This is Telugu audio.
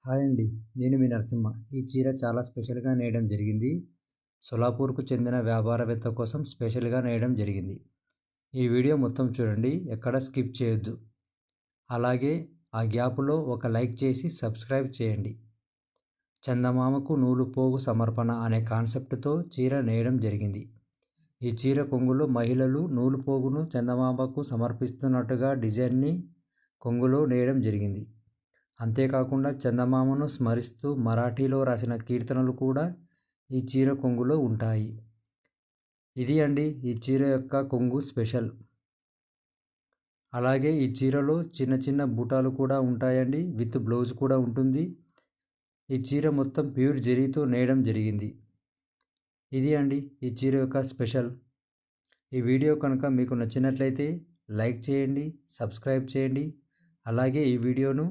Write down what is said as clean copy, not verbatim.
హాయ్ అండి. నేను మీ నరసింహ. ఈ చీర చాలా స్పెషల్‌గా నేయడం జరిగింది. సోలాపూర్‌కు చెందిన వ్యాపారవేత్త కోసం స్పెషల్‌గా నేయడం జరిగింది. ఈ వీడియో మొత్తం చూడండి. ఎక్కడ స్కిప్ చేయొద్దు. అలాగే ఆ గ్యాప్‌లో ఒక లైక్ చేసి సబ్స్క్రైబ్ చేయండి. చందమామకు నూలు పోగు సమర్పణ అనే కాన్సెప్ట్‌తో చీర నేయడం జరిగింది. ఈ చీర కొంగులో మహిళలు నూలు పోగును చందమామకు సమర్పిస్తున్నట్టుగా డిజైన్ని కొంగులో నేయడం జరిగింది. అంతేకాకుండా చందమామను స్మరిస్తూ మరాఠీలో రాసిన కీర్తనలు కూడా ఈ చీర కొంగులో ఉంటాయి. ఇది అండి ఈ చీర యొక్క కొంగు స్పెషల్. అలాగే ఈ చీరలో చిన్న చిన్న బూటాలు కూడా ఉంటాయండి. విత్ బ్లౌజ్ కూడా ఉంటుంది. ఈ చీర మొత్తం ప్యూర్ జరీతో నేయడం జరిగింది. ఇది అండి ఈ చీర యొక్క స్పెషల్. ఈ వీడియో కనుక మీకు నచ్చినట్లయితే లైక్ చేయండి, సబ్స్క్రైబ్ చేయండి. అలాగే ఈ వీడియోను